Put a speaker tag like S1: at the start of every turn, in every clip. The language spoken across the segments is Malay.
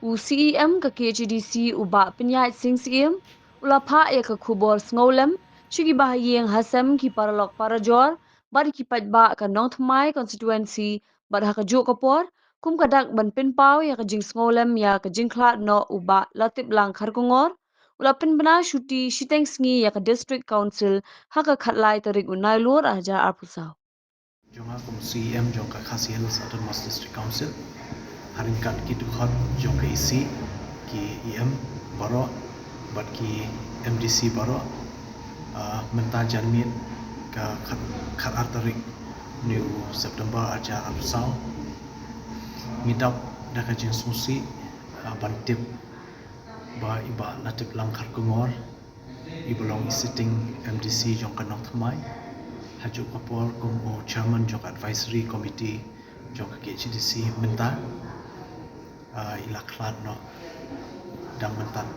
S1: UCEM ka KHDC uba penyait sing siem ulapha ya ka khubor sngolam chigi bahayeng hasam ki paralok parajor bar ki pajba ka nongthmai constituency bar ha ka jo kapor kum kadak ban pinpau ya ka jing sngolam ya ka jingkhla no uba latip lang kharkongor ulapin bana shuti shiteng sngi ya ka district council ha ka khatlai tarik unai lur aja arpusau
S2: Jonga kum CM jonga Khasi Hills Autonomous District Council haringkat ki dukhot jonga isi ki EM baro bat ki MDC baro menta janmit ka khat artarik new September aja absau midap daka jing susi bantip ba iba natip lang kharkungor ibolong sitting MDC jonga nokthmai hajuk kapor kum o chairman jok advisory committee jok KHDC menta ilaklat no dang mentan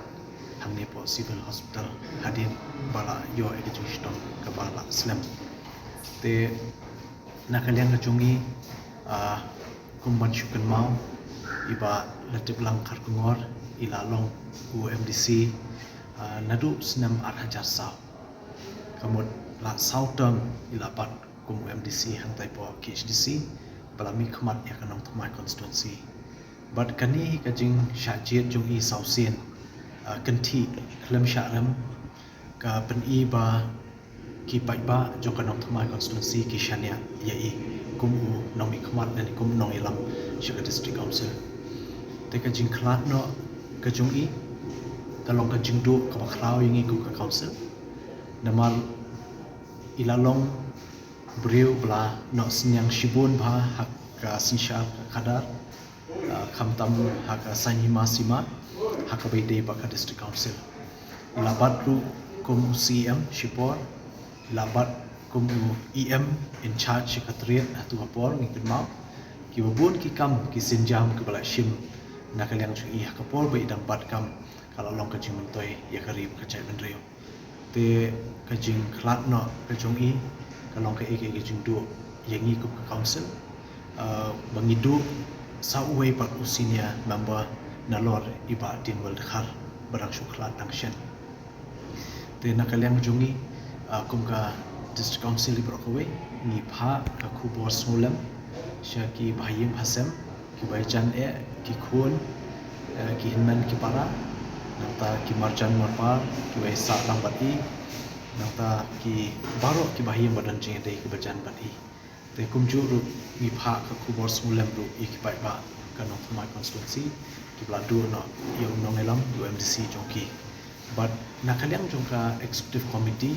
S2: hangni po civil hospital hadin bala yo ekejuston ke bala slam te nakaliang kajungi kum bansyukan mau iba latip lang kharkungor ilalong UMDC nadu senam arhajar saw kamut la sautam ilapat kum MDC hantai po KHDC balami khmat ya kanong thmai constituency but kani kajing syajit jung i sausin kanthi khlem sharam ka pen i ba ki pai ba jong kanong thmai constituency ki shania ya i kum u nomi khmat dan kum nong ilam shaka district council te kajing khlat no kajung i talong kajing du ka bakhrau yingi kum ka council namal ilalong beriu bela nok senyang shibun bah hak ka sinsha kadar khamtam hak sanyima sima hak baide baka district council ilabat ru kum CM shipor ilabat kum EM in charge secretariat hatu hapor ngikut mau ki babun ki kam ki sinjam ke bala shim nakaliang chui hak kapor bai dam bat kam kalau long ka jimantoi ya karib ka chai benreo te kajing khlat no kajong i kalong ka eke kajing du yangi ku council bangidu sa uwei pat usinia member nalor iba din world khar barang syuklat angshen te nakaliang jongi kum ka district council ibro kowe ni pha ka khubor solam syaki bahayim hasem ki baijan e ki khun ki hinman ki para nanta ki marjan marpar ki waisa lang bati nanta ki baro ki bahiyam badan jing dei ki bajan bati te kumju ru mi pha ka khubor smulem ru ik pai ba ka no my constituency ki bladu no yo nongelam UMDC jongki but nakaliang jongka executive committee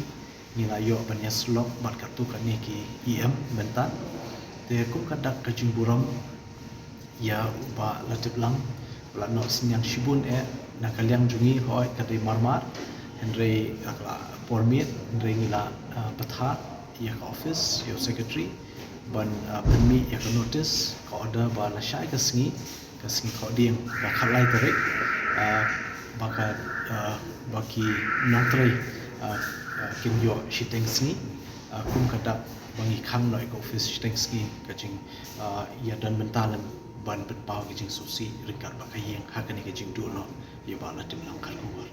S2: ni la yo banya slok bat kartu ka ni ki EM menta te kum kadak ka jingburam ya ba latip lang bla no senyang shibun e nakaliang jungi hoi kadai marmar henry akla permit henry ngila patha ya ka office yo secretary ban permi ya ka notice ka order ba la shai ka sngi khoding ka khalai tarik baka baki nongtrei kin yo shiteng sngi kum kadak bangi kham noi ka office shiteng sngi ka jing ya dan mentalan ban petpau ke jing susi ringkar bakayeng hakani ke jing duno ya bala tim langkar luar